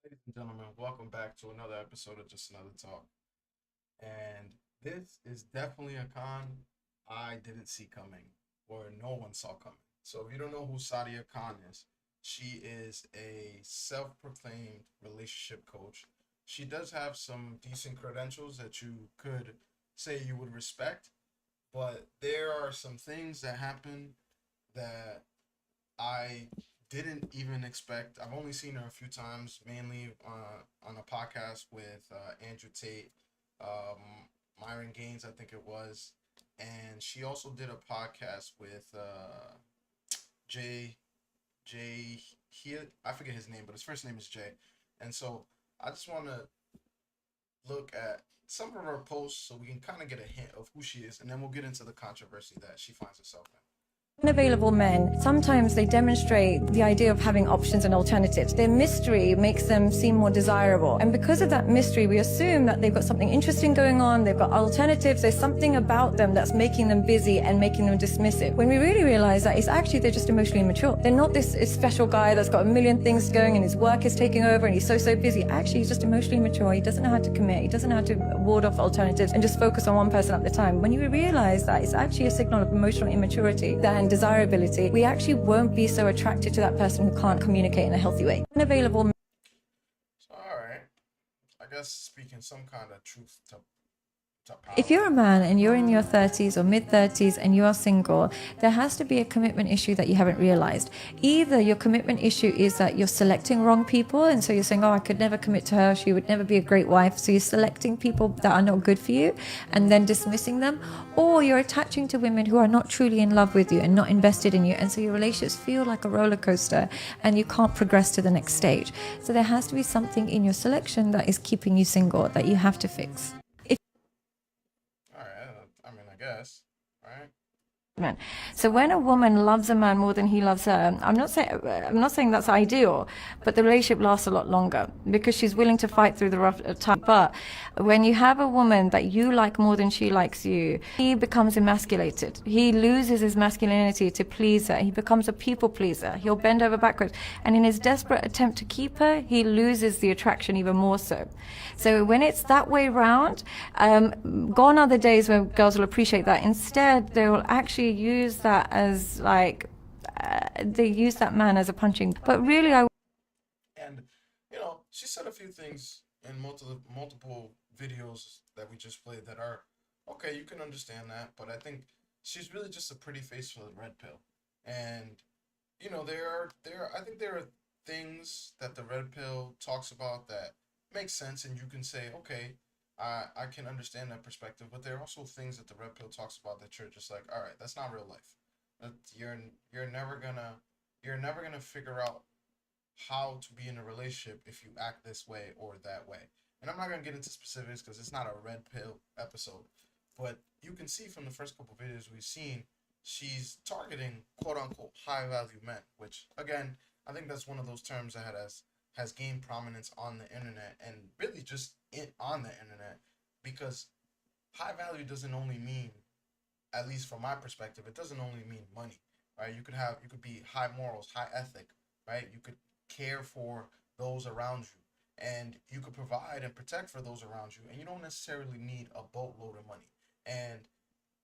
Ladies and gentlemen, welcome back to another episode of Just Another Talk. And this is definitely a con I didn't see coming, or no one saw coming. So if you don't know who Sadia Khan is, she is a self-proclaimed relationship coach. She does have some decent credentials that you could say you would respect, but there are some things that happen that I didn't even expect. I've only seen her a few times, mainly on a podcast with Andrew Tate, Myron Gaines, I think it was, and she also did a podcast with Jay Jay. I forget his name, but his first name is Jay, and so I just want to look at some of her posts so we can kind of get a hint of who she is, and then we'll get into the controversy that she finds herself in. Unavailable men, sometimes they demonstrate the idea of having options and alternatives. Their mystery makes them seem more desirable. And because of that mystery, we assume that they've got something interesting going on, they've got alternatives, there's something about them that's making them busy and making them dismissive. When we really realize that it's actually they're just emotionally immature. They're not this special guy that's got a million things going and his work is taking over and he's so busy. Actually, he's just emotionally immature. He doesn't know how to commit. He doesn't know how to ward off alternatives and just focus on one person at the time. When you realize that it's actually a signal of emotional immaturity and desirability, we actually won't be so attracted to that person who can't communicate in a healthy way. Unavailable. So, all right, I guess speaking some kind of truth to If you're power. a man and you're in your 30s or mid 30s and you are single, there has to be a commitment issue that you haven't realized. Either your commitment issue is that you're selecting wrong people, and so you're saying, oh, I could never commit to her, she would never be a great wife. So you're selecting people that are not good for you and then dismissing them, or you're attaching to women who are not truly in love with you and not invested in you. And so your relationships feel like a roller coaster and you can't progress to the next stage. So there has to be something in your selection that is keeping you single that you have to fix. All right, I mean, I guess, right? Man. So when a woman loves a man more than he loves her, I'm not saying that's ideal, but the relationship lasts a lot longer because she's willing to fight through the rough time. But when you have a woman that you like more than she likes you, he becomes emasculated. He loses his masculinity to please her. He becomes a people pleaser. He'll bend over backwards, and in his desperate attempt to keep her, he loses the attraction even more so. So when it's that way round, gone are the days where girls will appreciate that. Instead, they will actually use that as like they use that man as a punching. But really, I And she said a few things in multiple videos that we just played that are okay. You can understand that, but I think she's really just a pretty face for the red pill. And I think there are things that the red pill talks about that make sense, and you can say, okay, I can understand that perspective. But there are also things that the red pill talks about that you're just like, all right, that's not real life. That you're never gonna figure out how to be in a relationship if you act this way or that way. And I'm not gonna get into specifics because it's not a red pill episode, but you can see from the first couple videos we've seen, she's targeting quote unquote high value men, which again, I think that's one of those terms that has gained prominence on the internet and really just on the internet because high value doesn't only mean, at least from my perspective, it doesn't only mean money, right? You could be high morals, high ethic, right? You could care for those around you, and you could provide and protect for those around you, and you don't necessarily need a boatload of money. And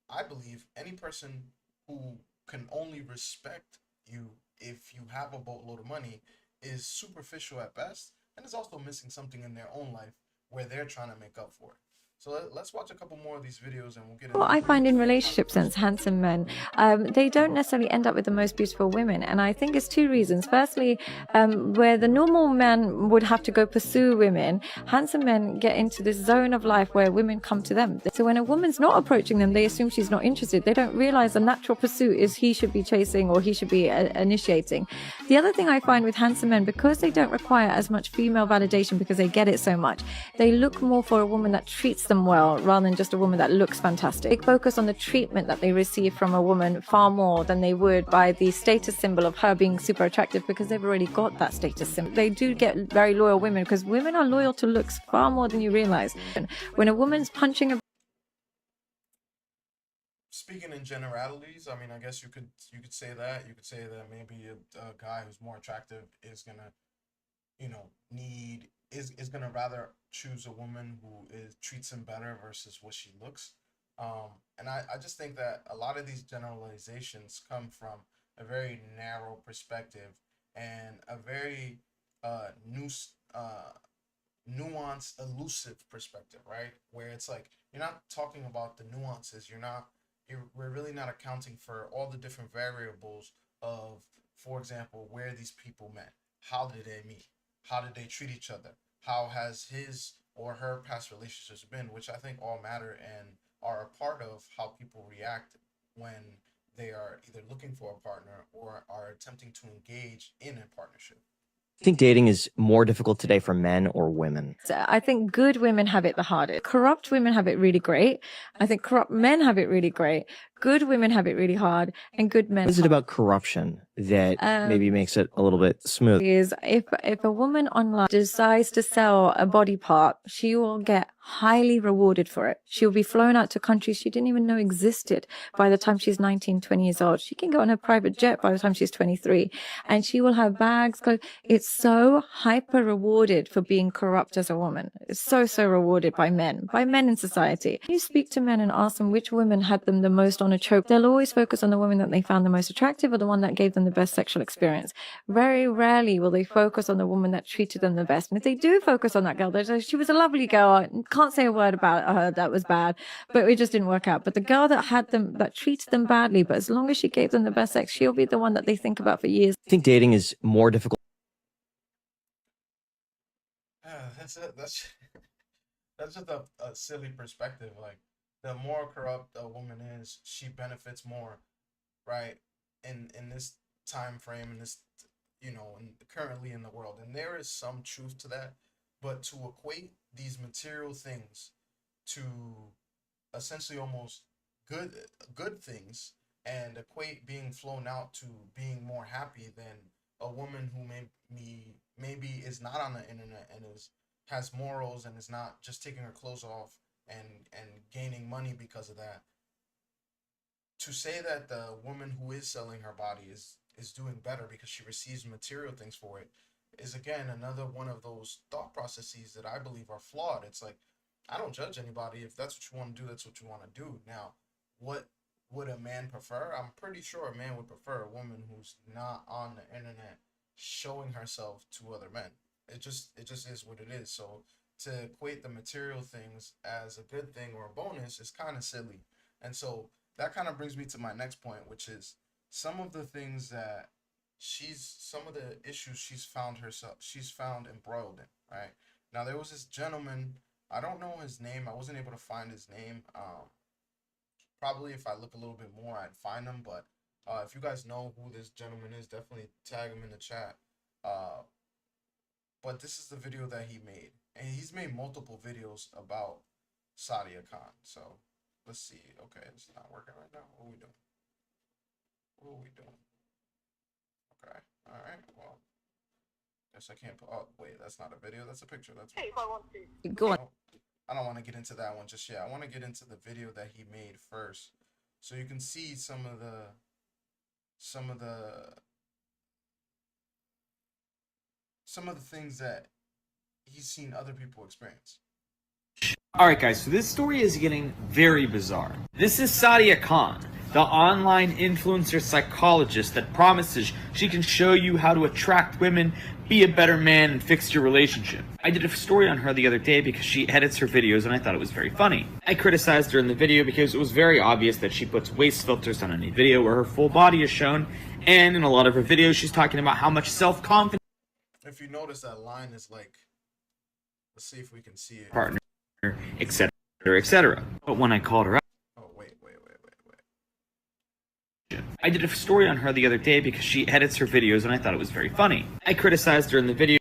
I believe any person who can only respect you if you have a boatload of money is superficial at best, and is also missing something in their own life where they're trying to make up for it. So let's watch a couple more of these videos and we'll get Well, into I find in the relationship sense, controversy. handsome men, they don't necessarily end up with the most beautiful women. And I think it's two reasons. Firstly, where the normal man would have to go pursue women, handsome men get into this zone of life where women come to them. So when a woman's not approaching them, they assume she's not interested. They don't realize the natural pursuit is he should be chasing or he should be initiating. The other thing I find with handsome men, because they don't require as much female validation because they get it so much, they look more for a woman that treats them well rather than just a woman that looks fantastic. They focus on the treatment that they receive from a woman far more than they would by the status symbol of her being super attractive because they've already got that status symbol. They do get very loyal women because women are loyal to looks far more than you realize. When a woman's punching a Speaking in generalities, I mean, I guess you could say that maybe a guy who's more attractive is gonna need is gonna rather choose a woman who treats him better versus what she looks. And I just think that a lot of these generalizations come from a very narrow perspective and a very new nuanced, elusive perspective, right? Where it's like you're not talking about the nuances. We're really not accounting for all the different variables of, for example, where these people met, how did they meet, how did they treat each other, how has his or her past relationships been, which I think all matter and are a part of how people react when they are either looking for a partner or are attempting to engage in a partnership. Think dating is more difficult today for men or women? So I think good women have it the hardest. Corrupt women have it really great. I think corrupt men have it really great. Good women have it really hard, and good men. What is it about corruption that maybe makes it a little bit smooth? Is if a woman online decides to sell a body part, she will get highly rewarded for it. She'll be flown out to countries she didn't even know existed by the time she's 19, 20 years old. She can go on a private jet by the time she's 23, and she will have bags. It's so hyper rewarded for being corrupt as a woman. It's so rewarded by men in society. You speak to men and ask them which women had them the most on a choke. They'll always focus on the woman that they found the most attractive or the one that gave them the best sexual experience. Very rarely will they focus on the woman that treated them the best. And if they do focus on that girl, they say, she was a lovely girl. Can't say a word about her. That was bad, but it just didn't work out. But the girl that had them, that treated them badly, but as long as she gave them the best sex, she'll be the one that they think about for years. I think dating is more difficult. That's that's just a silly perspective. Like, the more corrupt a woman is, she benefits more, right? In this time frame, in this, currently in the world, and there is some truth to that. But to equate these material things to essentially almost good good things, and equate being flown out to being more happy than a woman who maybe is not on the internet and is has morals and is not just taking her clothes off and gaining money because of that. To say that the woman who is selling her body is doing better because she receives material things for it is, again, another one of those thought processes that I believe are flawed. It's like, I don't judge anybody. If that's what you want to do, that's what you want to do. Now, what would a man prefer? I'm pretty sure a man would prefer a woman who's not on the internet showing herself to other men. It just is what it is. So to equate the material things as a good thing or a bonus is kind of silly. And so that kind of brings me to my next point, which is some of the things that some of the issues she's found embroiled in, right? Now, there was this gentleman, I don't know his name, I wasn't able to find his name. Probably if I look a little bit more, I'd find him, but if you guys know who this gentleman is, definitely tag him in the chat. But this is the video that he made, and he's made multiple videos about Sadia Khan. So let's see. Okay, it's not working right now. What are we doing? Okay. All right. Well, guess I can't put. Oh, wait. That's not a video. That's a picture. That's. Hey, if I want to. Go on. I don't want to get into that one just yet. I want to get into the video that he made first, so you can see some of the things that he's seen other people experience. Alright guys, so this story is getting very bizarre. This is Sadia Khan, the online influencer psychologist that promises she can show you how to attract women, be a better man, and fix your relationship. I did a story on her the other day because she edits her videos and I thought it was very funny. I criticized her in the video because it was very obvious that she puts waist filters on any video where her full body is shown, and in a lot of her videos she's talking about how much self-confidence. If you notice, that line is like, let's see if we can see it. Partner, etc., etc. But when I called her out, wait. I did a story on her the other day because she edits her videos and I thought it was very funny. I criticized her in the video.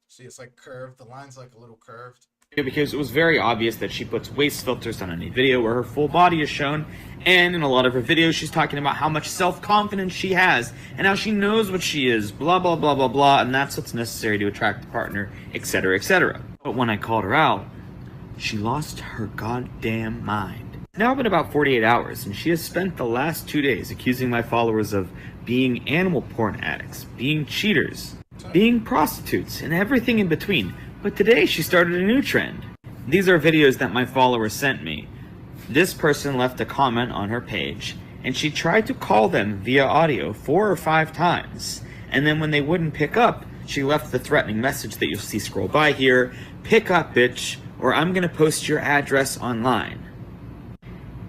See, it's like curved. The line's like a little curved. Because it was very obvious that she puts waist filters on any video where her full body is shown, and in a lot of her videos she's talking about how much self-confidence she has and how she knows what she is, blah blah blah blah blah, and that's what's necessary to attract a partner, etc., etc. But when I called her out, she lost her goddamn mind. It's now been about 48 hours, and she has spent the last 2 days accusing my followers of being animal porn addicts, being cheaters, being prostitutes, and everything in between. But today she started a new trend. These are videos that my followers sent me. This person left a comment on her page, and she tried to call them via audio 4 or 5 times. And then when they wouldn't pick up, she left the threatening message that you'll see scroll by here: "Pick up, bitch, or I'm gonna post your address online."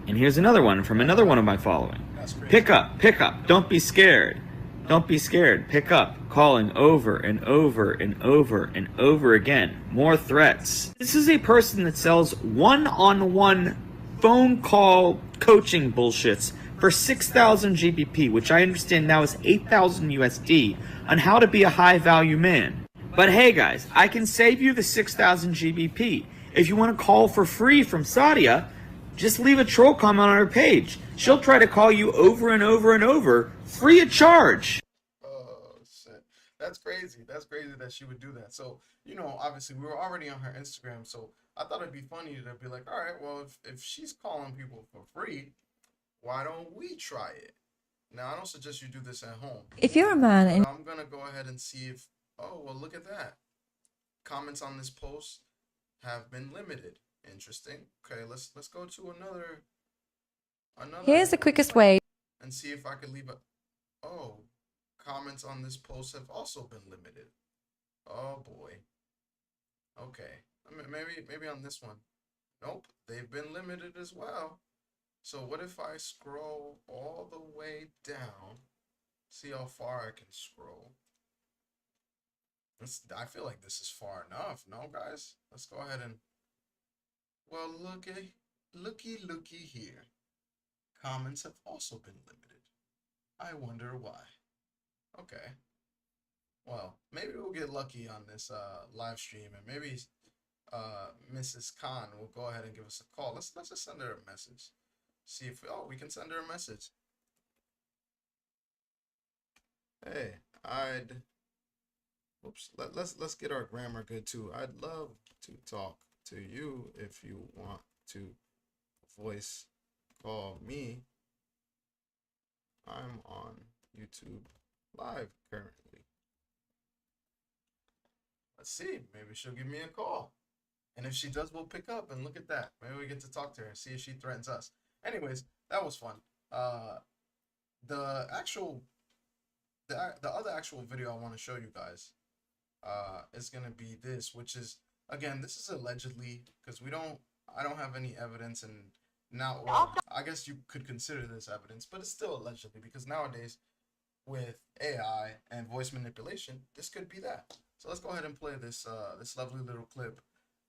And here's another one from another one of my following. Pick up, don't be scared. Don't be scared, pick up. Calling over and over and over and over again. More threats. This is a person that sells one-on-one phone call coaching bullshits for 6,000 GBP, which I understand now is 8,000 USD, on how to be a high-value man. But hey guys, I can save you the 6,000 GBP. If you want to call for free from Sadia, just leave a troll comment on her page. She'll try to call you over and over and over, free of charge. Oh, shit. That's crazy. That's crazy that she would do that. So, you know, obviously we were already on her Instagram, so I thought it'd be funny to be like, all right, well, if she's calling people for free, why don't we try it? Now, I don't suggest you do this at home. If you're a man and I'm going to go ahead and see if, oh, well, look at that. Comments on this post have been limited. Interesting. Okay, let's go to another here's the quickest way and see if I can leave a, oh, comments on this post have also been limited. Oh boy. Okay. Maybe on this one. Nope, they've been limited as well. So what if I scroll all the way down? See how far I can scroll. I feel like this is far enough, no guys? Let's go ahead and, well, looky here. Comments have also been limited. I wonder why. Okay. Well, maybe we'll get lucky on this live stream, and maybe Mrs. Khan will go ahead and give us a call. Let's just send her a message. See if we can send her a message. Hey, let's get our grammar good too. I'd love to talk to you if you want to voice call me. I'm on YouTube live currently. Let's see, maybe she'll give me a call. And if she does, we'll pick up, and look at that. Maybe we get to talk to her and see if she threatens us. Anyways, that was fun. The other actual video I want to show you guys is gonna be this, which is, again, this is allegedly, because I don't have any evidence, and now, well, I guess you could consider this evidence, but it's still allegedly, because nowadays with AI and voice manipulation, this could be that. So let's go ahead and play this this lovely little clip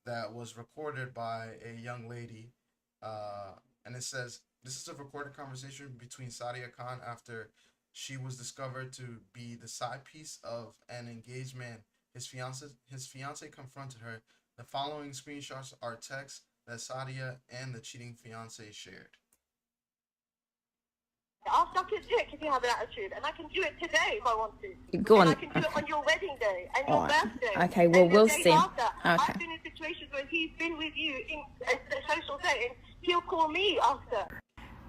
that was recorded by a young lady, and it says, this is a recorded conversation between Sadia Khan after she was discovered to be the side piece of an engaged man. His fiance confronted her. The following screenshots are texts that Sadia and the cheating fiance shared. I'll suck his dick if you have an attitude, and I can do it today if I want to. Go on. And I can do it on your wedding day and your birthday. Okay, well, and we'll the days see. after. Okay. I've been in situations where he's been with you in a social setting. He'll call me after.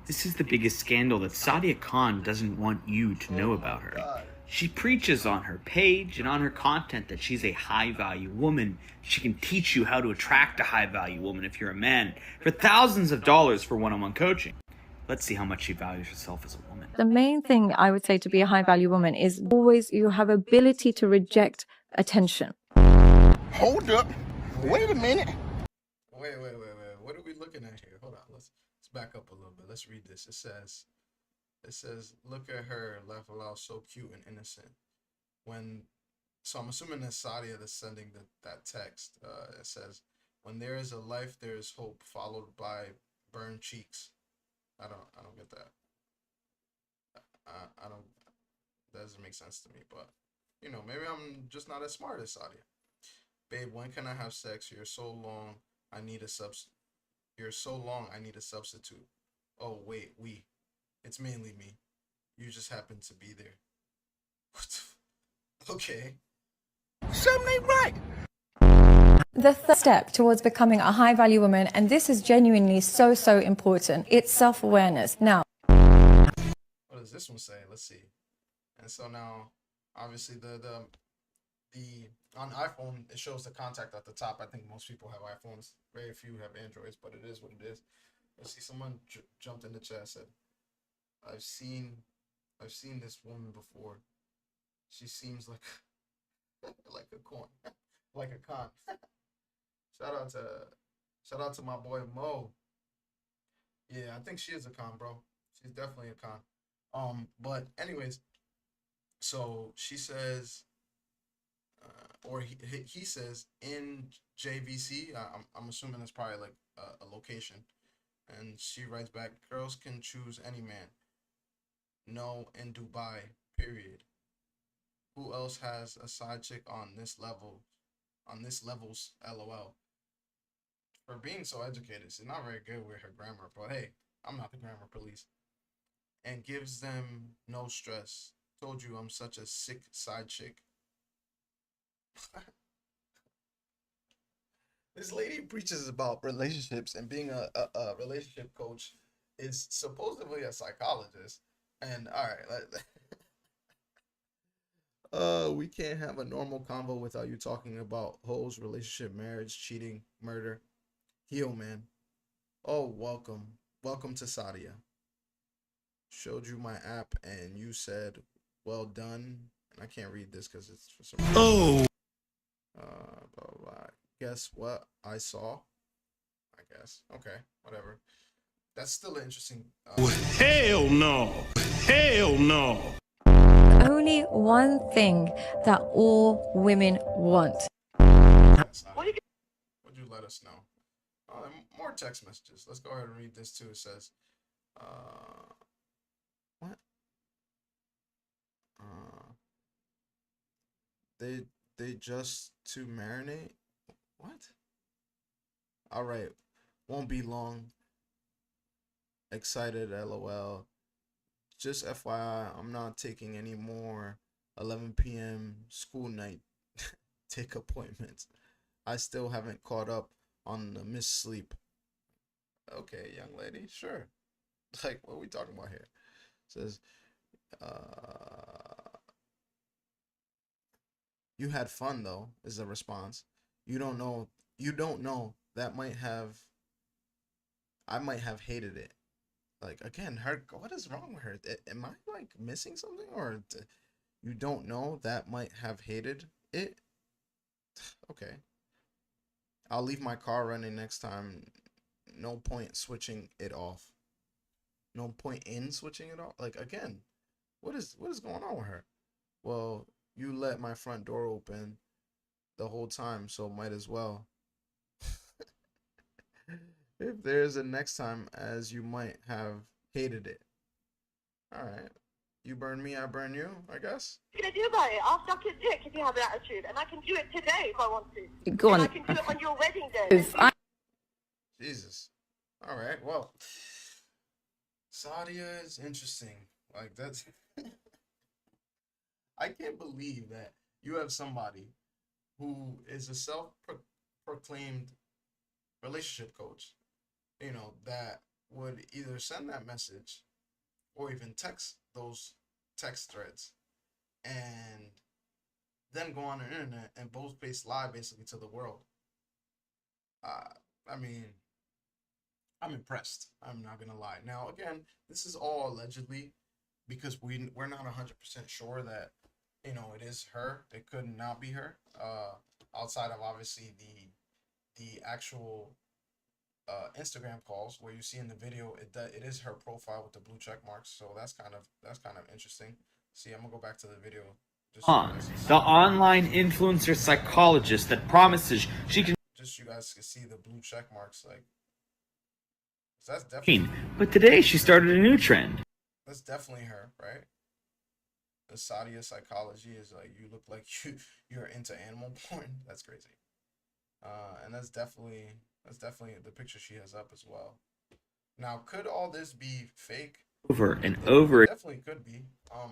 This is the biggest scandal that Sadia Khan doesn't want you to know about her. God. She preaches on her page and on her content that she's a high-value woman. She can teach you how to attract a high-value woman if you're a man for thousands of dollars for one-on-one coaching. Let's see how much she values herself as a woman. the main thing I would say to be a high value woman is always you have ability to reject attention. Hold up. Wait a minute. Wait. What are we looking at here? Hold on. Let's back up a little bit. Let's read this. It says, look at her, laugh aloud, so cute and innocent. So I'm assuming that's Sadia that's sending that text. It says, when there is a life, there is hope, followed by burned cheeks. I don't get that. That doesn't make sense to me, but you know, maybe I'm just not as smart as Sadia. Babe, when can I have sex? You're so long, I need a substitute. Oh wait, it's mainly me. You just happen to be there. Okay. Something ain't right. The third step towards becoming a high value woman, and this is genuinely so important, it's self-awareness. Now, what does this one say? Let's see. And so now, obviously, the on iPhone it shows the contact at the top. I think most people have iPhones. Very few have Androids, but it is what it is. Let's see. Someone jumped in the chat, said, "I've seen I've seen this woman before. She seems like like a con, like a con." Shout out to shout out to my boy Mo. Yeah, I think she is a con, bro. She's definitely a con. But anyways, so she says, or he says in JVC. I'm assuming that's probably like a location, and she writes back, "Girls can choose any man. No, in Dubai. Period. Who else has a side chick on this level? On this levels, LOL." For being so educated, she's not very good with her grammar, but hey, I'm not the grammar police. And gives them no stress. Told you I'm such a sick side chick. This lady preaches about relationships and being a relationship coach is supposedly a psychologist. And all right, we can't have a normal convo without you talking about hoes, relationship, marriage, cheating, murder. Heal, man. Oh, welcome to Sadia. Showed you my app and you said, "Well done." And I can't read this because it's for some reason. Oh. Blah, blah, blah. Guess what I saw? I guess. Okay, whatever. That's still an interesting. Hell no. Hell no. Only one thing that all women want. Would you let us know? More text messages. Let's go ahead and read this too. It says, what? They just to marinate. What? All right, won't be long. Excited, LOL. Just FYI, I'm not taking any more 11 p.m. school night take appointments. I still haven't caught up on the missed sleep. Okay, young lady, sure. Like, what are we talking about here? It says, you had fun though, is the response. You don't know. That I might have hated it. Like, again, her. What is wrong with her? Am I like missing something, or you don't know that might have hated it? Okay. I'll leave my car running next time. No point switching it off. No point in switching it off. Like, again, what is going on with her? Well, you let my front door open the whole time, so might as well. If there's a next time, as you might have hated it. All right. You burn me, I burn you, I guess. What are you gonna do about it? I'll suck your dick if you have an attitude, and I can do it today if I want to. Go on. And I can do it on your wedding day. Jesus. All right. Well, Sadia is interesting. Like, that's. I can't believe that you have somebody who is a self-proclaimed relationship coach, that would either send that message or even text those text threads and then go on the internet and both face lie basically to the world. I mean, I'm impressed. I'm not gonna lie. Now, again, this is all allegedly because we're not 100% sure that it is her. It could not be her. Outside of obviously the actual Instagram calls where you see in the video it is her profile with the blue check marks. So that's kind of interesting. See, I'm gonna go back to the video. The online influencer psychologist that promises she can. Just you guys can see the blue check marks, like that's definitely. But today she started a new trend. That's definitely her, right? The Sadia psychology is like you look like you're into animal porn. That's crazy. And that's definitely the picture she has up as well. Now, could all this be fake? Over and over. It definitely could be.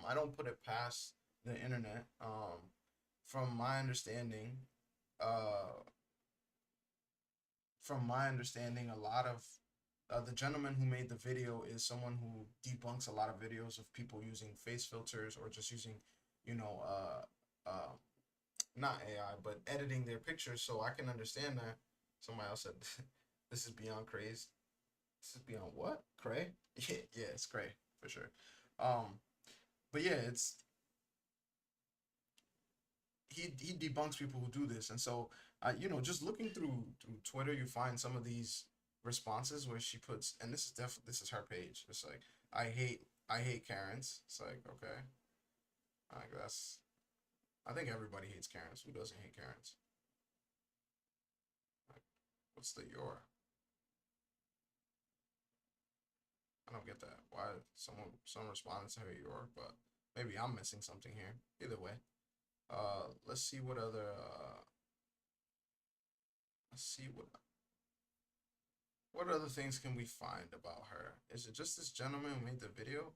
I don't put it past the internet. From my understanding, a lot of the gentleman who made the video is someone who debunks a lot of videos of people using face filters or just using, not AI, but editing their pictures, so I can understand that. Somebody else said, "This is beyond craze." This is beyond what? Cray? Yeah, yeah, it's cray for sure. Um, but yeah, it's he debunks people who do this, and so just looking through Twitter, you find some of these responses where she puts, and this is her page. It's like I hate Karens. It's like okay, like that's I think everybody hates Karens. Who doesn't hate Karens? Like, what's the your? I don't get that. Why someone responded to her your, but maybe I'm missing something here. Either way, let's see what other let's see what other things can we find about her. Is it just this gentleman who made the video?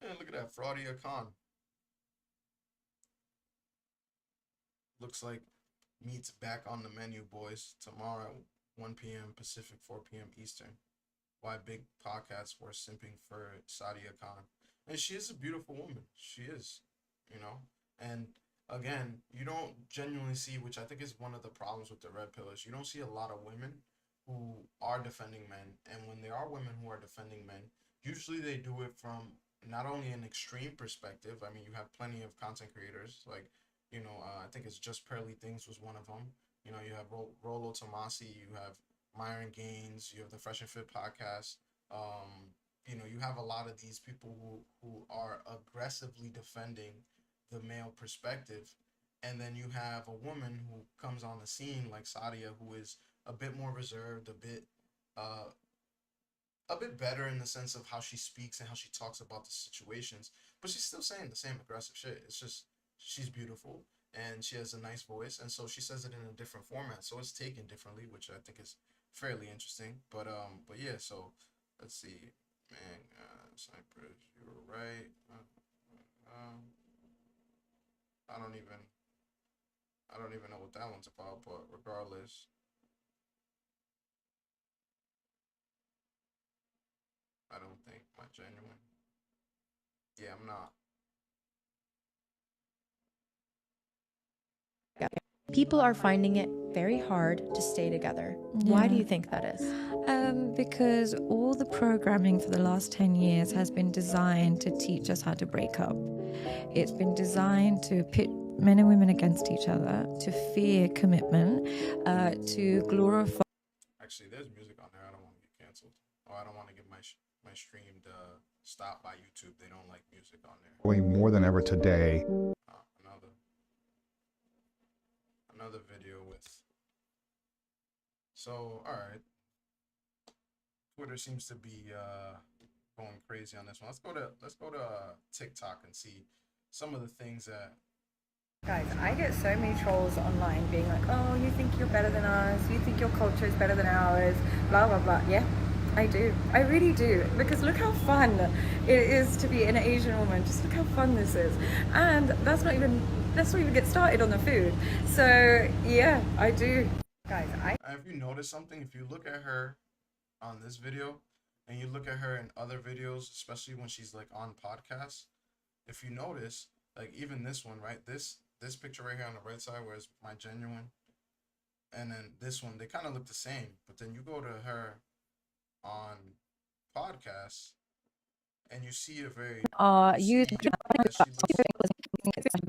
Hey, look at that, Sadia Khan. Looks like meat's back on the menu, boys. Tomorrow, 1 p.m. Pacific, 4 p.m. Eastern. Why big podcasts were simping for Sadia Khan. And she is a beautiful woman. She is, you know. And again, you don't genuinely see, which I think is one of the problems with the red pillars. You don't see a lot of women who are defending men. And when there are women who are defending men, usually they do it from not only an extreme perspective. I mean, you have plenty of content creators like, I think it's Just Pearly Things was one of them. You have Rolo Tomasi, you have Myron Gaines, you have the Fresh and Fit podcast. You have a lot of these people who are aggressively defending the male perspective. And then you have a woman who comes on the scene like Sadia, who is a bit more reserved, a bit better in the sense of how she speaks and how she talks about the situations, but she's still saying the same aggressive shit. It's just she's beautiful and she has a nice voice, and so she says it in a different format, so it's taken differently, which I think is fairly interesting. But yeah, so let's see, man, Cypress, you were right. I don't even know what that one's about, but regardless. I don't think my genuine. Yeah, I'm not. People are finding it very hard to stay together. Why do you think that is? Because all the programming for the last 10 years has been designed to teach us how to break up. It's been designed to pit men and women against each other, to fear commitment, to glorify. Actually, there's music on there. I don't want to get canceled. Or I don't want to get my streamed stopped by YouTube. They don't like music on there. More than ever today. Another video with. So, all right. Twitter seems to be going crazy on this one. Let's go to TikTok and see some of the things that. Guys, I get so many trolls online being like, oh, you think you're better than us, you think your culture is better than ours, blah blah blah. Yeah, I do. I really do. Because look how fun it is to be an Asian woman. Just look how fun this is. And let's not even get started on the food. So yeah, I do. Guys, If you notice something, if you look at her on this video and you look at her in other videos, especially when she's like on podcasts, if you notice, like even this one, right? This picture right here on the right side where it's my genuine, and then this one, they kind of look the same. But then you go to her on podcasts and you see a very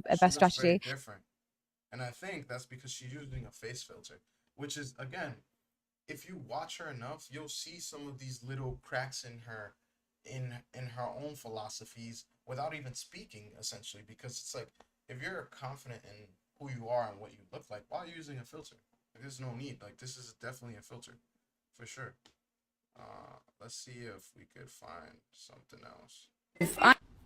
a best strategy. Different. And I think that's because she's using a face filter, which is, again, if you watch her enough, you'll see some of these little cracks in her own philosophies without even speaking, essentially, because it's like, if you're confident in who you are and what you look like, why are you using a filter? Like, there's no need. Like, this is definitely a filter for sure. Let's see if we could find something else.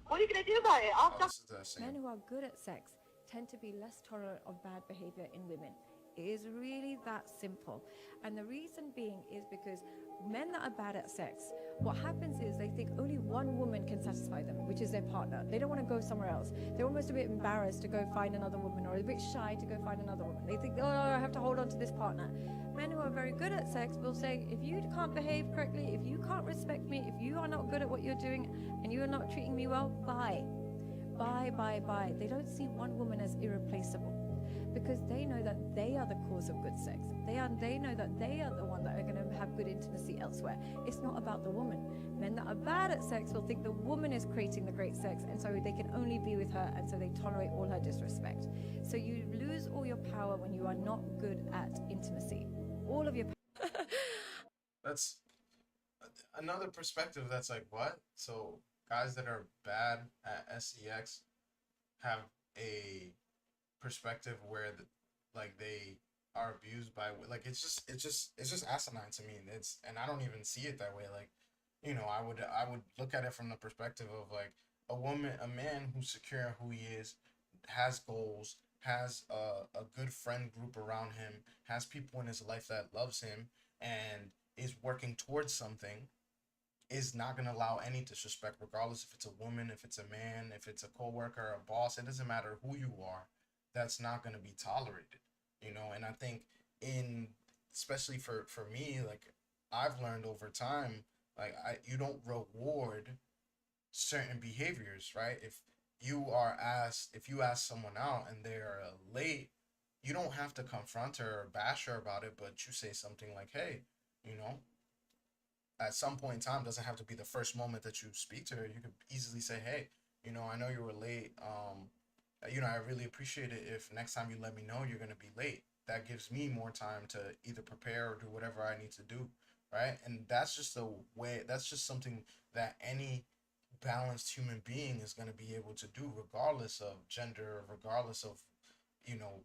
What are you going to do about it? After This is that same. Men who are good at sex tend to be less tolerant of bad behavior in women. It is really that simple. And the reason being is because men that are bad at sex, what happens is they think only one woman can satisfy them, which is their partner. They don't want to go somewhere else. They're almost a bit embarrassed to go find another woman, or a bit shy to go find another woman. They think, oh, I have to hold on to this partner. Men who are very good at sex will say, if you can't behave correctly, if you can't respect me, if you are not good at what you're doing and you are not treating me well, bye. buy. They don't see one woman as irreplaceable because they know that they are the cause of good sex. They know that they are the one that are going to have good intimacy elsewhere. It's not about the woman. Men that are bad at sex will think the woman is creating the great sex, and so they can only be with her, and so they tolerate all her disrespect. So you lose all your power when you are not good at intimacy. All of your That's another perspective that's like, what? So guys that are bad at sex have a perspective where like they are abused by, like, it's just asinine to me. It's, and I don't even see it that way. Like, I would look at it from the perspective of like a man who's secure in who he is, has goals, has a good friend group around him, has people in his life that loves him, and is working towards something, is not going to allow any disrespect, regardless if it's a woman, if it's a man, if it's a coworker, a boss. It doesn't matter who you are. That's not going to be tolerated, And I think in, especially for me, like, I've learned over time, like, you don't reward certain behaviors, right? If you ask someone out and they're late, you don't have to confront her or bash her about it, but you say something like, hey, you know, at some point in time, doesn't have to be the first moment that you speak to her. You could easily say, hey, I know you were late. I really appreciate it if next time you let me know you're going to be late. That gives me more time to either prepare or do whatever I need to do, right? And that's just a way, that's just something that any balanced human being is going to be able to do, regardless of gender, regardless of, you know,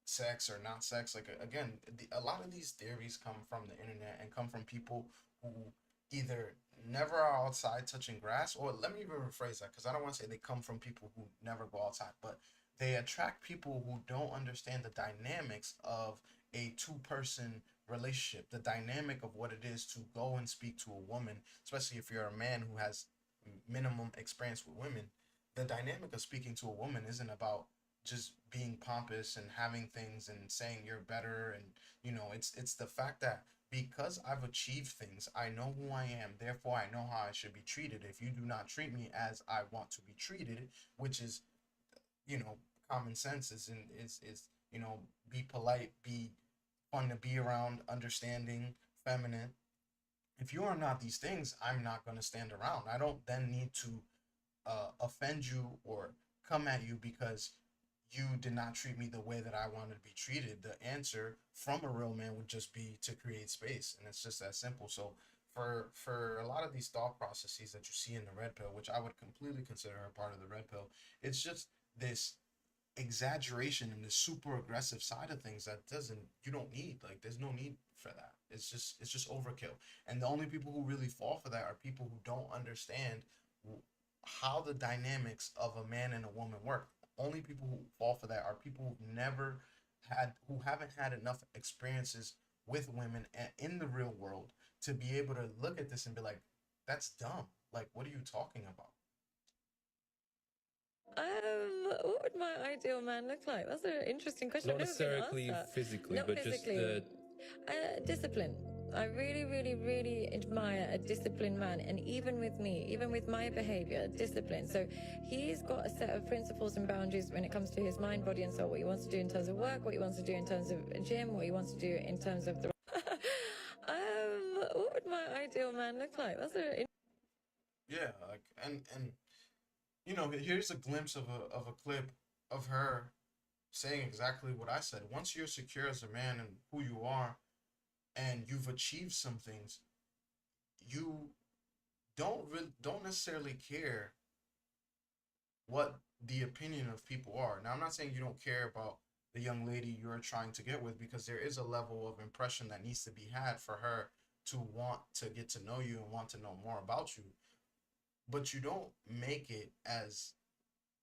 sex or not sex. Like, again, a lot of these theories come from the internet and come from people who either never are outside touching grass, or let me even rephrase that, because I don't want to say they come from people who never go outside, but they attract people who don't understand the dynamics of a two-person relationship, the dynamic of what it is to go and speak to a woman, especially if you're a man who has minimum experience with women. The dynamic of speaking to a woman isn't about just being pompous and having things and saying you're better, and it's the fact that because I've achieved things, I know who I am, therefore I know how I should be treated. If you do not treat me as I want to be treated, which is, common sense, is be polite, be fun to be around, understanding, feminine. If you are not these things, I'm not going to stand around. I don't then need to offend you or come at you because you did not treat me the way that I wanted to be treated. The answer from a real man would just be to create space, and it's just that simple. So for a lot of these thought processes that you see in the red pill, which I would completely consider a part of the red pill, it's just this exaggeration and this super aggressive side of things that doesn't you don't need. Like, there's no need for that. It's just overkill. And the only people who really fall for that are people who don't understand how the dynamics of a man and a woman work. Only people who fall for that are people who haven't had enough experiences with women and in the real world to be able to look at this and be like, that's dumb. Like, what are you talking about? What would my ideal man look like? That's an interesting question. Not necessarily physically, Not but physically. just Discipline. I really, really, really admire a disciplined man, and even with me, even with my behavior, discipline. So he's got a set of principles and boundaries when it comes to his mind, body, and soul. What he wants to do in terms of work, what he wants to do in terms of a gym, what he wants to do in terms of the. What would my ideal man look like? That's a. Yeah, like, and here's a glimpse of a clip of her saying exactly what I said. Once you're secure as a man and who you are, and you've achieved some things, you don't necessarily care what the opinion of people are. Now, I'm not saying you don't care about the young lady you're trying to get with, because there is a level of impression that needs to be had for her to want to get to know you and want to know more about you. But you don't make it as,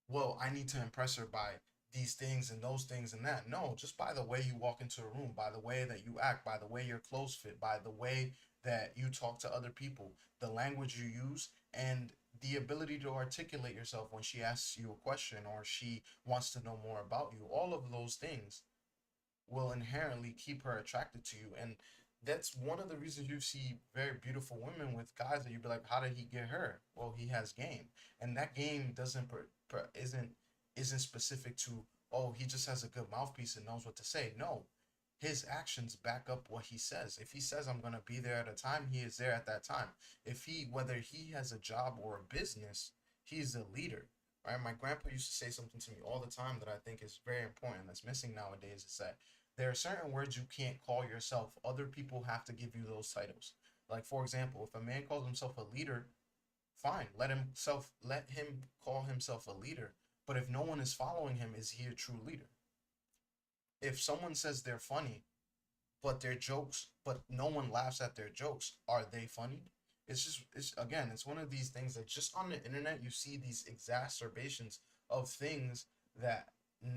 well, I need to impress her by these things and those things and that. No, just by the way you walk into a room, by the way that you act, by the way your clothes fit, by the way that you talk to other people, the language you use, and the ability to articulate yourself when she asks you a question or she wants to know more about you. All of those things will inherently keep her attracted to you. And that's one of the reasons you see very beautiful women with guys that you'd be like, how did he get her? Well, he has game. And that game doesn't isn't specific to, oh, he just has a good mouthpiece and knows what to say. No, his actions back up what he says. If he says I'm gonna be there at a time, he is there at that time. If he, whether he has a job or a business, he's a leader, right? My grandpa used to say something to me all the time that I think is very important, that's missing nowadays, is that there are certain words you can't call yourself. Other people have to give you those titles. Like, for example, if a man calls himself a leader, fine, let him call himself a leader. But if no one is following him, is he a true leader? If someone says they're funny, but their jokes, but no one laughs at their jokes, are they funny? It's one of these things that just on the internet you see these exacerbations of things that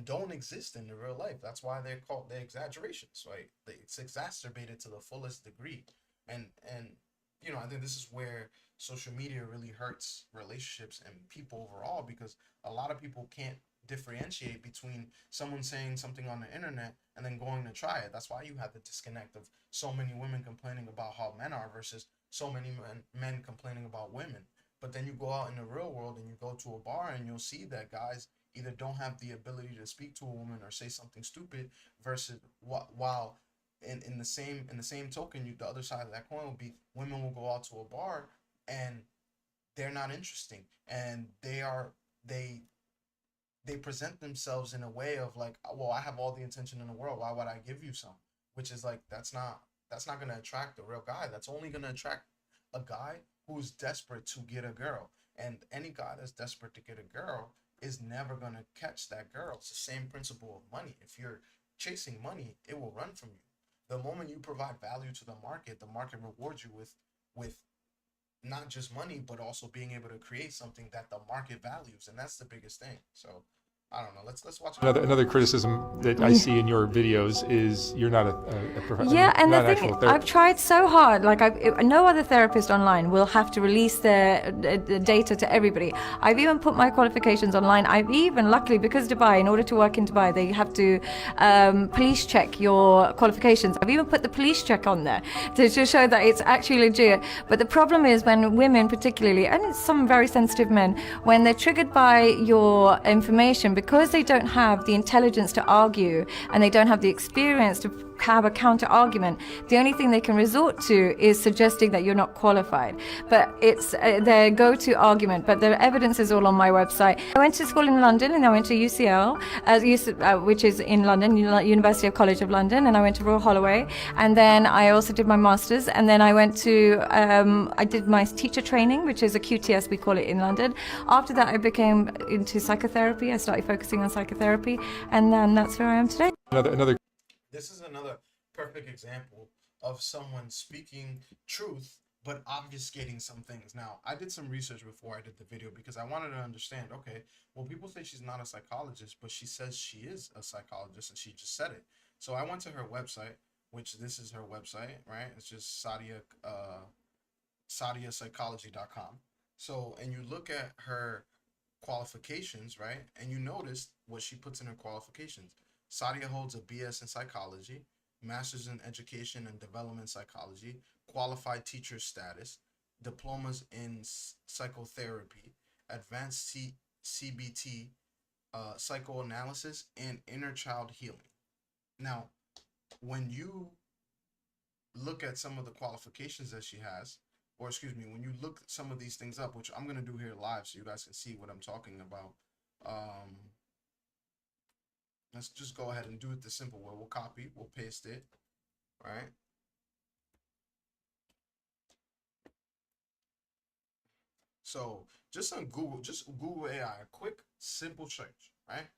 don't exist in the real life. That's why they're called the exaggerations, right? It's exacerbated to the fullest degree, and I think this is where social media really hurts relationships and people overall, because a lot of people can't differentiate between someone saying something on the internet and then going to try it. That's why you have the disconnect of so many women complaining about how men are versus so many men complaining about women. But then you go out in the real world and you go to a bar and you'll see that guys either don't have the ability to speak to a woman or say something stupid, versus while in the same token, the other side of that coin will be women will go out to a bar and they're not interesting, and they present themselves in a way of like, well, I have all the intention in the world, why would I give you some? Which is like, that's not going to attract a real guy. That's only going to attract a guy who's desperate to get a girl. And any guy that's desperate to get a girl is never going to catch that girl. It's the same principle of money. If you're chasing money, it will run from you. The moment you provide value to the market rewards you with not just money, but also being able to create something that the market values, and that's the biggest thing. So I don't know. Let's watch Another criticism that I see in your videos is you're not a professional. Yeah, and the not an thing, actual therapist. I've tried so hard. Like, no other therapist online will have to release their data to everybody. I've even put my qualifications online. Luckily, because Dubai, in order to work in Dubai, they have to police check your qualifications. I've even put the police check on there to show that it's actually legit. But the problem is when women, particularly, and some very sensitive men, when they're triggered by your information, because they don't have the intelligence to argue and they don't have the experience to have a counter argument, the only thing they can resort to is suggesting that you're not qualified. But it's their go-to argument. But the evidence is all on my website. I went to school in London, and I went to UCL, which is in London, University of College of London, and I went to Royal Holloway, and then I also did my master's, and then I went to I did my teacher training, which is a QTS, we call it in London. After that, I became into psychotherapy. I started focusing on psychotherapy, and then that's where I am today. This is another perfect example of someone speaking truth but obfuscating some things. Now, I did some research before I did the video because I wanted to understand, okay, well, people say she's not a psychologist, but she says she is a psychologist, and she just said it. So I went to her website, which this is her website, right? It's just sadiapsychology.com. So, and you look at her qualifications, right? And you notice what she puts in her qualifications. Sadia holds a BS in psychology, master's in education and development psychology, qualified teacher status, diplomas in psychotherapy, advanced CBT, psychoanalysis, and inner child healing. Now, when you look at some of the qualifications that she has, or excuse me, when you look some of these things up, which I'm going to do here live so you guys can see what I'm talking about, let's just go ahead and do it the simple way. We'll copy, we'll paste it, right? So just on Google, just Google AI, a quick, simple search, right?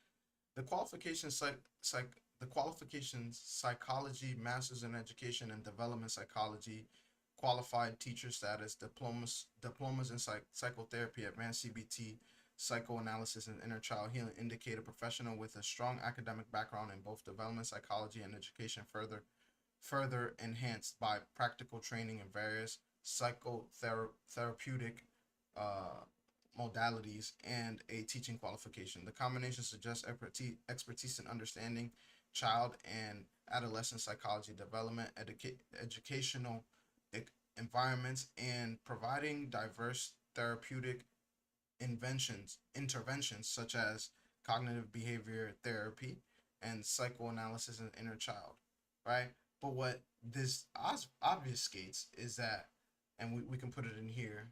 The qualifications, psychology, master's in education and development psychology, qualified teacher status, diplomas in psychotherapy, advanced CBT, psychoanalysis, and inner child healing indicate a professional with a strong academic background in both development psychology and education, further enhanced by practical training in various psychotherapeutic modalities and a teaching qualification. The combination suggests expertise in understanding child and adolescent psychology development, educational environments, and providing diverse therapeutic interventions such as cognitive behavior therapy and psychoanalysis and inner child, right? But what this obfuscates is that, and we can put it in here,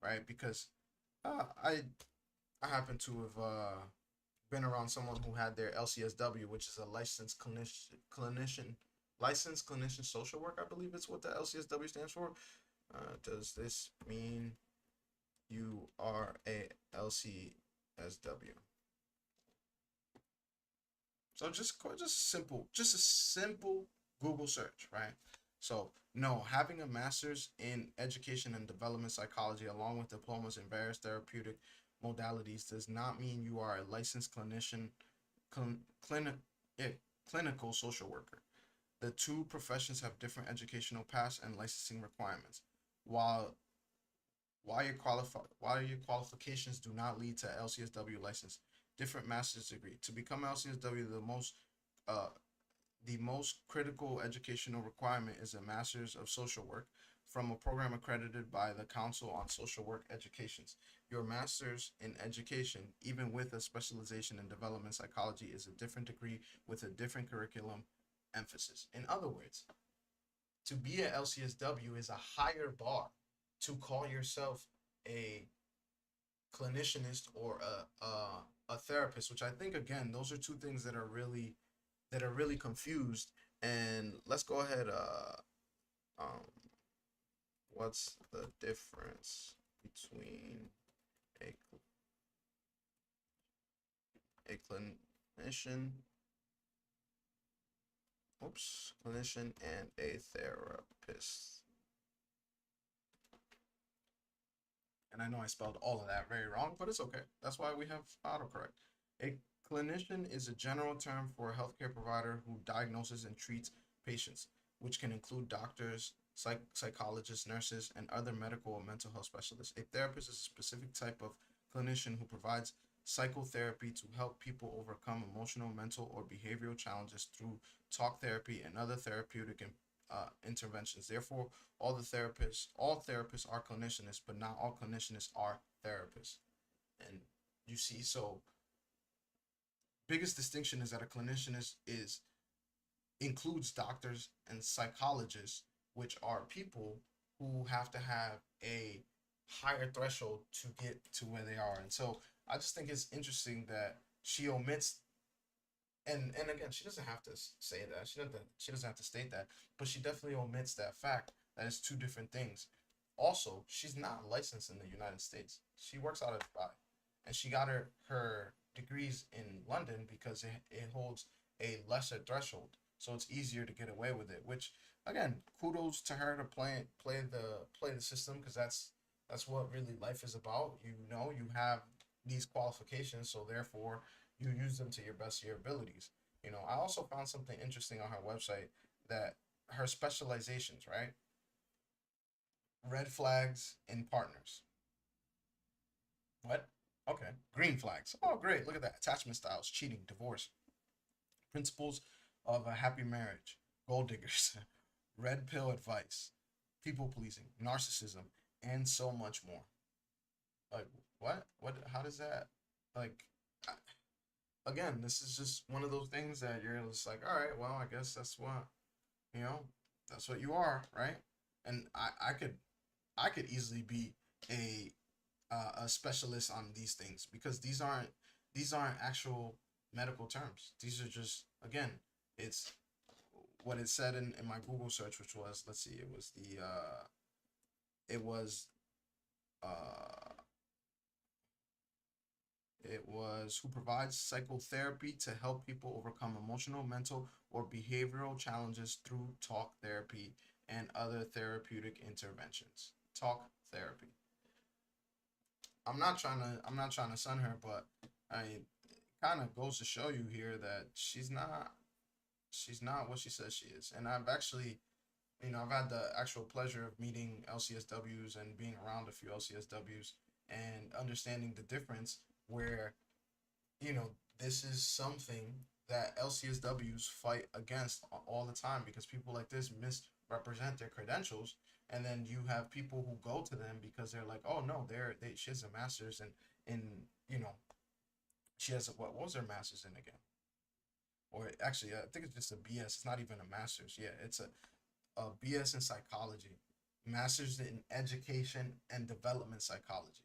right? Because uh, I I happen to have been around someone who had their LCSW, which is a licensed clinician social work. I believe it's what the LCSW stands for. Does this mean you are a LCSW? So just a simple Google search, right? So no, having a master's in education and development psychology along with diplomas in various therapeutic modalities does not mean you are a licensed clinician, clinic, clinical social worker. The two professions have different educational paths and licensing requirements. While while your qualifications do not lead to LCSW license, different master's degree. To become LCSW, uh, the most critical educational requirement is a master's of social work from a program accredited by the Council on Social Work Educations. Your master's in education, even with a specialization in development psychology, is a different degree with a different curriculum emphasis. In other words, to be a LCSW is a higher bar to call yourself a clinicianist or a therapist, which I think again those are two things that are really confused. And let's go ahead. Um, what's the difference between a a clinician, clinician and a therapist? And I know I spelled all of that very wrong, but it's okay. That's why we have autocorrect. A clinician is a general term for a healthcare provider who diagnoses and treats patients, which can include doctors, psychologists, nurses, and other medical or mental health specialists. A therapist is a specific type of clinician who provides psychotherapy to help people overcome emotional, mental, or behavioral challenges through talk therapy and other therapeutic interventions. Therefore, all therapists are clinicianists, but not all clinicianists are therapists. And you see, so biggest distinction is that a clinician is includes doctors and psychologists, which are people who have to have a higher threshold to get to where they are. And so I just think it's interesting that she omits, and again, she doesn't have to say that. She doesn't have to state that, but she definitely omits that fact that it's two different things. Also, she's not licensed in the United States. She works out of Dubai, and she got her degrees in London because it holds a lesser threshold, so it's easier to get away with it. Which again, kudos to her to play the system, because that's what really life is about. You know, you have these qualifications, so therefore you use them to your best of your abilities. You know, I also found something interesting on her website, that her specializations, right? Red flags in partners. What? Okay. Green flags. Oh, great. Look at that. Attachment styles, cheating, divorce, principles of a happy marriage, gold diggers, red pill advice, people pleasing, narcissism, and so much more. Like, what? What? How does that? Like, again, this is just one of those things that you're just like, all right, well, I guess that's what, you know, that's what you are, right? And I could easily be a a specialist on these things, because these aren't actual medical terms. These are just, again, it's what it said in my Google search, which was, let's see, it was uh it was who provides psychotherapy to help people overcome emotional, mental, or behavioral challenges through talk therapy and other therapeutic interventions. Talk therapy. I'm not trying to sun her, but I kind of goes to show you here that she's not what she says she is. And I've actually, you know, I've had the actual pleasure of meeting LCSWs and being around a few LCSWs and understanding the difference, where, you know, this is something that LCSWs fight against all the time, because people like this misrepresent their credentials and then you have people who go to them because they're like, oh no, she has a master's in you know, she has what was her master's in again? Or actually, I think it's just a BS. It's not even a master's. Yeah, it's a BS in psychology, master's in education and development psychology,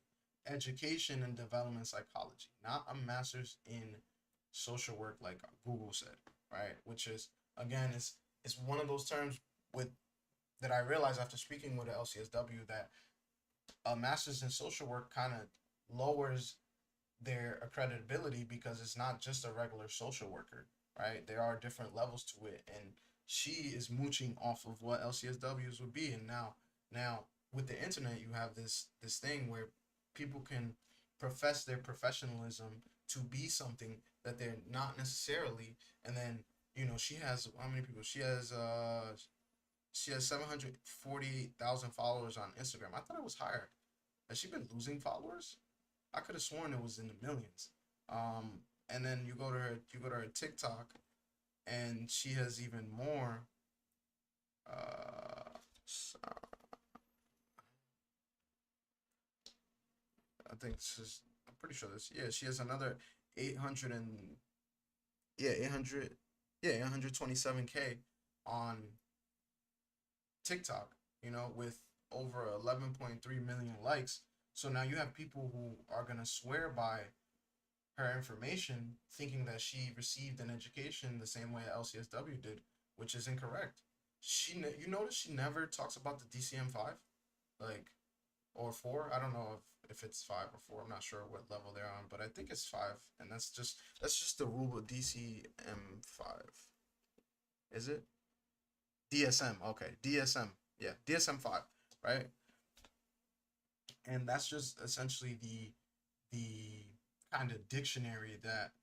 education and development psychology, not a master's in social work like Google said, right? Which is again, it's one of those terms with that I realized after speaking with the LCSW that a master's in social work kind of lowers their accreditability because it's not just a regular social worker, right? There are different levels to it, and she is mooching off of what LCSWs would be. And now with the internet, you have this thing where people can profess their professionalism to be something that they're not necessarily, and then she has how many people? She has 748,000 followers on Instagram. I thought it was higher. Has she been losing followers? I could have sworn it was in the millions. And then you go to her TikTok, and she has even more. I think this is. I'm pretty sure this. Yeah, she has another 800 and 800. Yeah, 827K on TikTok. With over 11.3 million likes. So now you have people who are gonna swear by her information, thinking that she received an education the same way LCSW did, which is incorrect. You notice she never talks about the DCM-5, like, or 4. I don't know if it's 5 or 4. I'm not sure what level they're on, but I think it's 5, and that's just the rule of DCM-5. Is it? DSM, okay, DSM, yeah, DSM-5, right? And that's just essentially the kind of dictionary that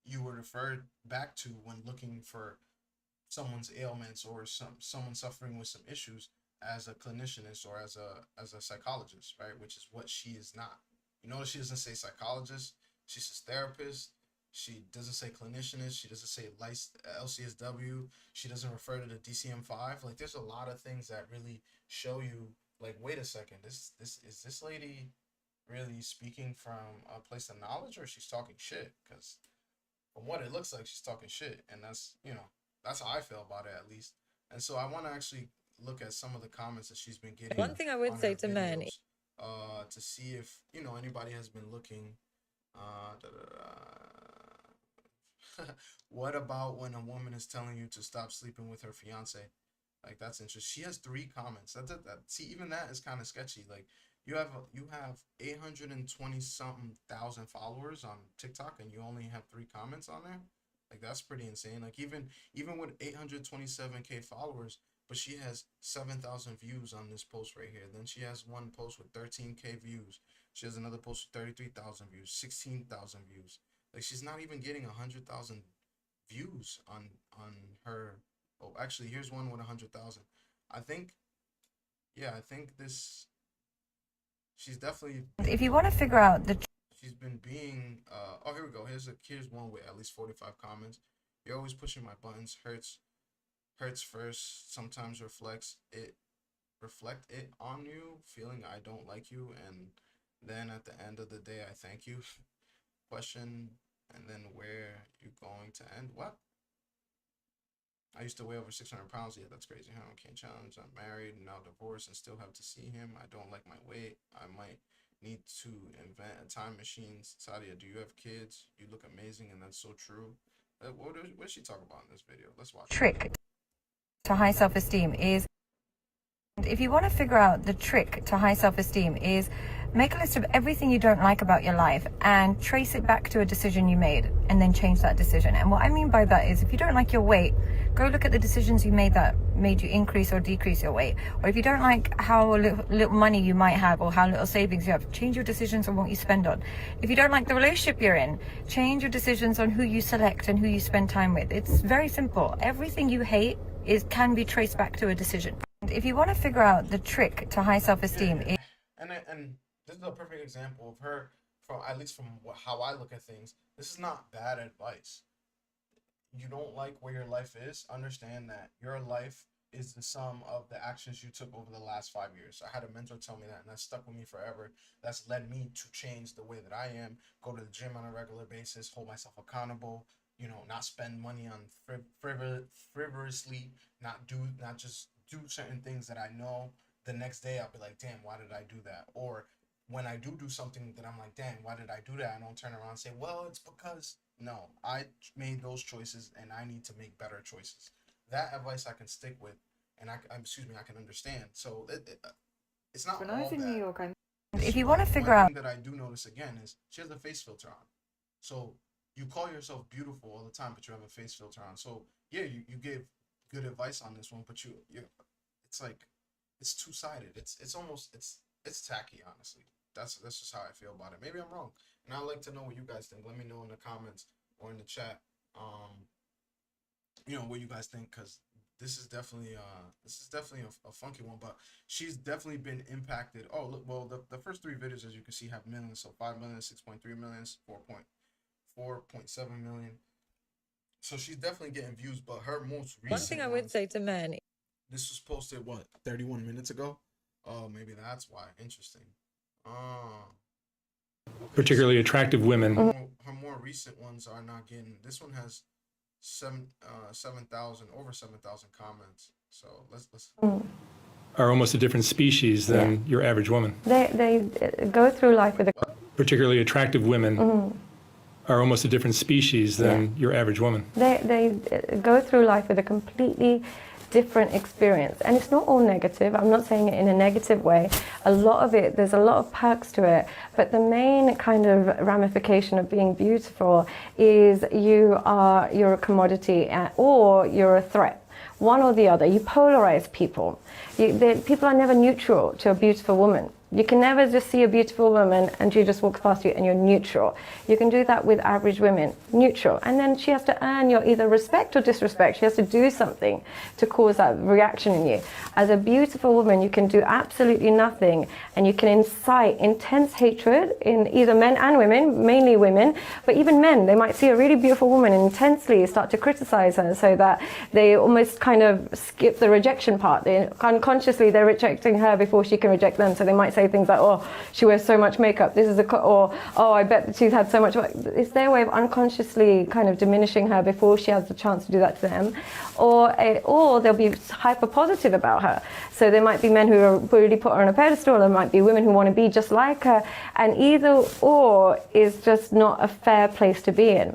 you would refer back to when looking for someone's ailments or someone suffering with some issues as a clinicianist or as a psychologist, right? Which is what she is not. You notice she doesn't say psychologist, she says therapist. She doesn't say clinicianist. She doesn't say LCSW. She doesn't refer to the DCM-5. Like, there's a lot of things that really show you, like, wait a second, is this lady really speaking from a place of knowledge, or she's talking shit? Because from what it looks like, she's talking shit, and that's how I feel about it, at least. And so I want to actually look at some of the comments that she's been getting. One thing I would say to men, to see if anybody has been looking. What about when a woman is telling you to stop sleeping with her fiance? Like, that's interesting. She has 3 comments. See, even that is kind of sketchy. Like, you have 820 something thousand followers on TikTok, and you only have 3 comments on there. Like, that's pretty insane. Like, even with 827K followers, but she has 7,000 views on this post right here. Then she has one post with 13K views. She has another post with 33,000 views, 16,000 views. Like, she's not even getting 100,000 views on her. Oh, actually, here's one with 100,000. I think this. She's definitely. If you want to figure out she's been being. Oh, here we go. Here's one with at least 45 comments. You're always pushing my buttons. Hurts first. Sometimes reflect it on you. Feeling I don't like you, and then at the end of the day, I thank you. Question. And then where you going to end? What? I used to weigh over 600 pounds. Yeah, that's crazy. Huh? Can't challenge. I'm married, now divorced, and still have to see him. I don't like my weight. I might need to invent a time machine. Sadia, do you have kids? You look amazing, and that's so true. What does she talk about in this video? Let's watch. Trick to high self-esteem is, if you want to figure out the trick to high self-esteem is, make a list of everything you don't like about your life and trace it back to a decision you made, and then change that decision. And what I mean by that is, if you don't like your weight, go look at the decisions you made that made you increase or decrease your weight. Or if you don't like how little money you might have or how little savings you have, change your decisions on what you spend on. If you don't like the relationship you're in, change your decisions on who you select and who you spend time with. It's very simple. Everything you hate can be traced back to a decision. If you want to figure out the trick to high self-esteem, and this is a perfect example of her, from at least from how I look at things. This is not bad advice. You don't like where your life is, understand that your life is the sum of the actions you took over the last 5 years. I had a mentor tell me that, and that stuck with me forever. That's led me to change the way that I am, go to the gym on a regular basis, hold myself accountable, not spend money on frivolously, not just do certain things that I know the next day I'll be like, damn, why did I do that? Or when I do something that I'm like, damn, why did I do that? I don't turn around and say, well, it's because no, I made those choices and I need to make better choices. That advice I can stick with, and I can understand. So it's not When all I was in New bad. York, if you want to figure One out thing that I do notice again is she has a face filter on. So you call yourself beautiful all the time, but you have a face filter on. So yeah, you gave good advice on this one, but you it's like it's two sided. It's almost it's tacky, honestly. That's just how I feel about it. Maybe I'm wrong, and I'd like to know what you guys think. Let me know in the comments or in the chat. What you guys think, because this is definitely a funky one, but she's definitely been impacted. Oh look, well the first three videos, as you can see, have millions. So 5 million, 6.3 million, 4.7 million. So she's definitely getting views, but her most recent one thing I would say to men. this was posted what 31 minutes ago. Oh, maybe that's why. Interesting. Particularly attractive women. Her more recent ones are not getting. This one has 7,000 over 7,000 comments. So let's Are almost a different species than your average woman. They go through life with a Particularly attractive women are almost a different species than your average woman. they go through life with a completely different experience, and it's not all negative. I'm not saying it in a negative way. A lot of it, there's a lot of perks to it, but the main kind of ramification of being beautiful is you're a commodity, or you're a threat. One or the other. You polarize people. People are never neutral to a beautiful woman. You can never just see a beautiful woman and she just walks past you and you're neutral. You can do that with average women, neutral. And then she has to earn your either respect or disrespect. She has to do something to cause that reaction in you. As a beautiful woman, you can do absolutely nothing, and you can incite intense hatred in either men and women, mainly women, but even men. They might see a really beautiful woman and intensely start to criticize her, so that they almost kind of skip the rejection part. They unconsciously, they're rejecting her before she can reject them. So they might say things like, oh, she wears so much makeup, this is or oh, I bet that she's had so much. It's their way of unconsciously kind of diminishing her before she has the chance to do that to them. Or they'll be hyper positive about her. So there might be men who really put her on a pedestal, there might be women who want to be just like her, and either or is just not a fair place to be in.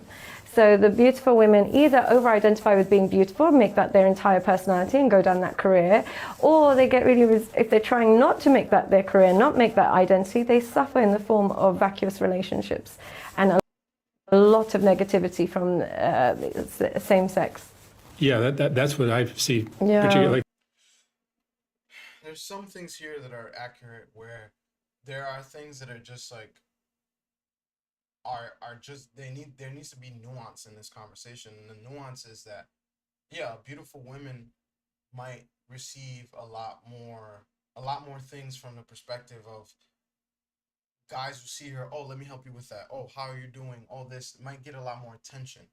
So the beautiful women either over-identify with being beautiful, make that their entire personality and go down that career, or they get really, if they're trying not to make that their career, not make that identity, they suffer in the form of vacuous relationships and a lot of negativity from same sex. Yeah, that's what I see. Yeah. Particularly. There's some things here that are accurate, where there are things that are just like are just there needs to be nuance in this conversation. And the nuance is that beautiful women might receive a lot more things from the perspective of guys who see her. Oh, let me help you with that. Oh, how are you doing? All this might get a lot more attention.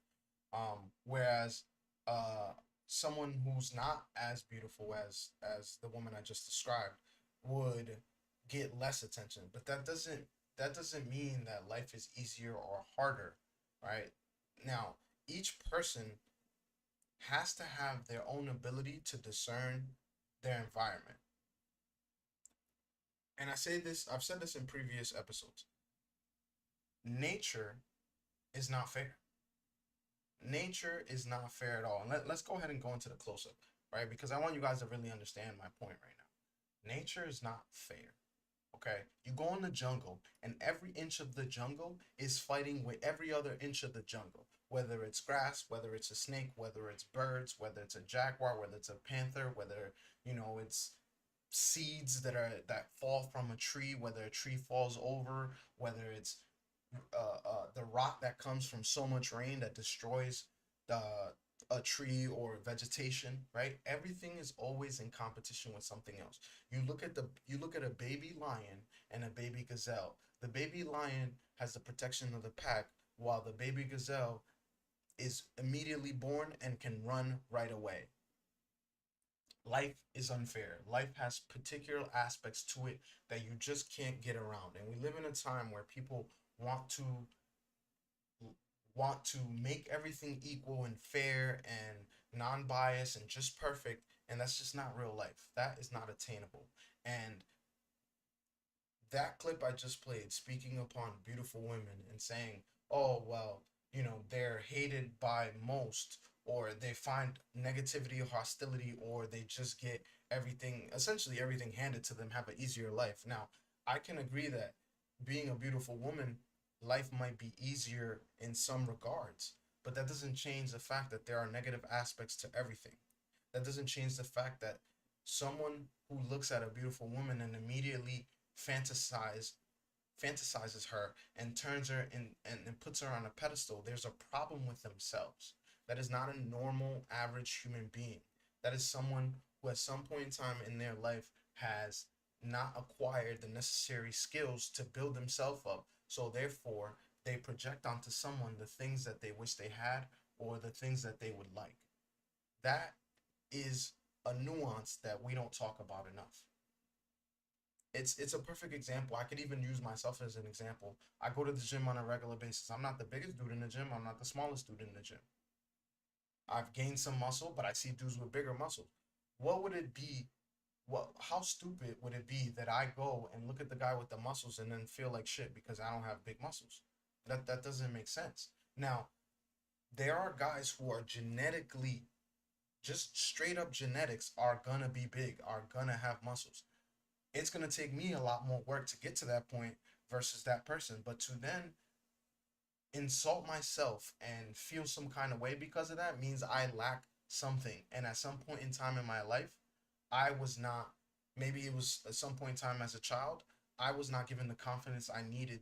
Whereas someone who's not as beautiful as the woman I just described would get less attention. But that doesn't mean that life is easier or harder, right? Now, each person has to have their own ability to discern their environment. And I've said this in previous episodes. Nature is not fair. Nature is not fair at all. And let's go ahead and go into the close-up, right? Because I want you guys to really understand my point right now. Nature is not fair. Okay, you go in the jungle, and every inch of the jungle is fighting with every other inch of the jungle. Whether it's grass, whether it's a snake, whether it's birds, whether it's a jaguar, whether it's a panther, whether it's seeds that fall from a tree, whether a tree falls over, whether it's the rock that comes from so much rain that destroys a tree or vegetation, right? Everything is always in competition with something else. You look at a baby lion and a baby gazelle. The baby lion has the protection of the pack, while the baby gazelle is immediately born and can run right away. life is unfair. Life has particular aspects to it that you just can't get around. And we live in a time where people want to want to make everything equal and fair and non-biased and just perfect, and that's just not real life. That is not attainable. And that clip I just played, speaking upon beautiful women and saying, oh, well, they're hated by most, or they find negativity or hostility, or they just get everything, essentially everything handed to them, have an easier life. Now, I can agree that being a beautiful woman, life might be easier in some regards, but that doesn't change the fact that there are negative aspects to everything. That doesn't change the fact that someone who looks at a beautiful woman and immediately fantasize fantasizes her and turns her and puts her on a pedestal, there's a problem with themselves. That is not a normal, average human being. That is someone who, at some point in time in their life, has not acquired the necessary skills to build themselves up. So, therefore, they project onto someone the things that they wish they had or the things that they would like. That is a nuance that we don't talk about enough. It's a perfect example. I could even use myself as an example. I go to the gym on a regular basis. I'm not the biggest dude in the gym. I'm not the smallest dude in the gym. I've gained some muscle, but I see dudes with bigger muscles. What would it be? How stupid would it be that I go and look at the guy with the muscles and then feel like shit because I don't have big muscles? That doesn't make sense. Now, there are guys who are genetically, just straight up genetics, are gonna be big, are gonna have muscles. It's going to take me a lot more work to get to that point versus that person. But to then insult myself and feel some kind of way because of that means I lack something. And at some point in time in my life, I was not, maybe it was at some point in time as a child, I was not given the confidence I needed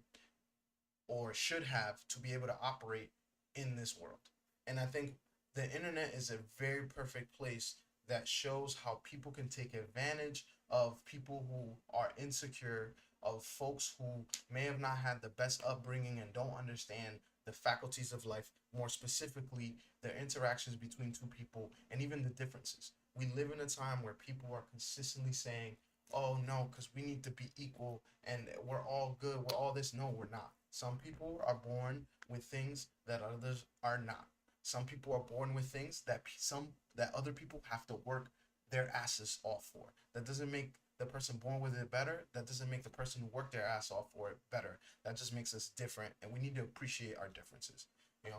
or should have to be able to operate in this world. And I think the internet is a very perfect place that shows how people can take advantage of people who are insecure, of folks who may have not had the best upbringing and don't understand the faculties of life, more specifically, the interactions between two people and even the differences. We live in a time where people are consistently saying, oh no, because we need to be equal and we're all good, we're all this. No, we're not. Some people are born with things that others are not. Some people are born with things that other people have to work their asses off for. That doesn't make the person born with it better. That doesn't make the person who worked their ass off for it better. That just makes us different, and we need to appreciate our differences.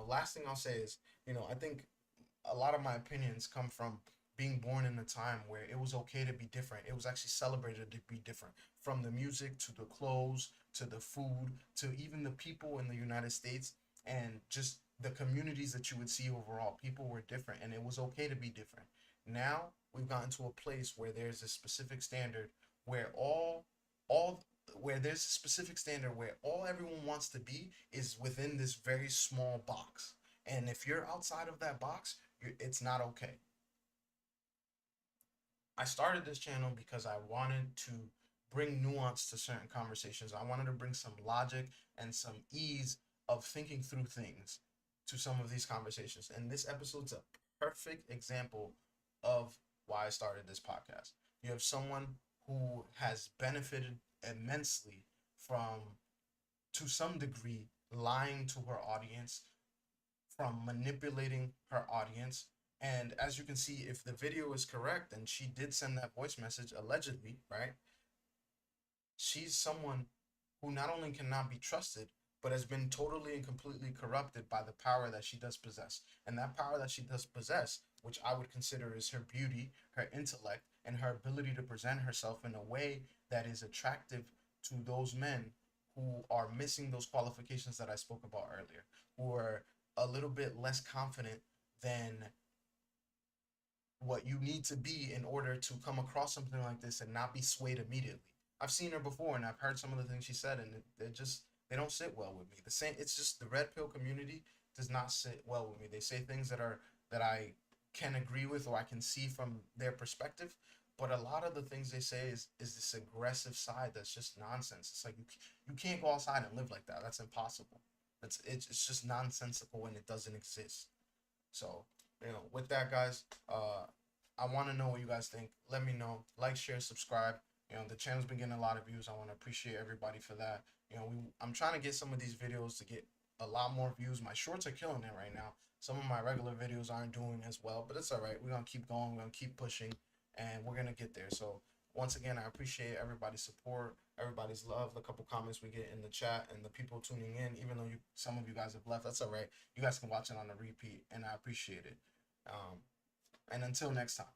Last thing I'll say is, I think a lot of my opinions come from being born in a time where it was okay to be different. It was actually celebrated to be different. From the music to the clothes to the food to even the people in the United States and just the communities that you would see overall. People were different and it was okay to be different. Now we've gotten to a place where there's a specific standard where all where there's a specific standard where all everyone wants to be is within this very small box. And if you're outside of that box, it's not okay. I started this channel because I wanted to bring nuance to certain conversations. I wanted to bring some logic and some ease of thinking through things to some of these conversations. And this episode's a perfect example of why I started this podcast. You have someone who has benefited immensely from, to some degree, lying to her audience, from manipulating her audience. And as you can see, if the video is correct, and she did send that voice message allegedly, right? She's someone who not only cannot be trusted, but has been totally and completely corrupted by the power that she does possess. And that power that she does possess, which I would consider is her beauty, her intellect, and her ability to present herself in a way that is attractive to those men who are missing those qualifications that I spoke about earlier, who are a little bit less confident than what you need to be in order to come across something like this and not be swayed immediately. I've seen her before and I've heard some of the things she said, and they don't sit well with me. It's just the red pill community does not sit well with me. They say things that I can agree with or I can see from their perspective, but a lot of the things they say is this aggressive side that's just nonsense. It's like you can't go outside and live like that. That's impossible. It's just nonsensical and it doesn't exist. So with that, guys, I want to know what you guys think. Let me know. Like, share, subscribe. You know, the channel's been getting a lot of views. I want to appreciate everybody for that. You know, I'm trying to get some of these videos to get a lot more views. My shorts are killing it right now. Some of my regular videos aren't doing as well, but it's all right. We're going to keep going. We're going to keep pushing, and we're going to get there. So once again, I appreciate everybody's support, everybody's love, the couple comments we get in the chat, and the people tuning in. Even though some of you guys have left, that's all right. You guys can watch it on the repeat, and I appreciate it. And until next time.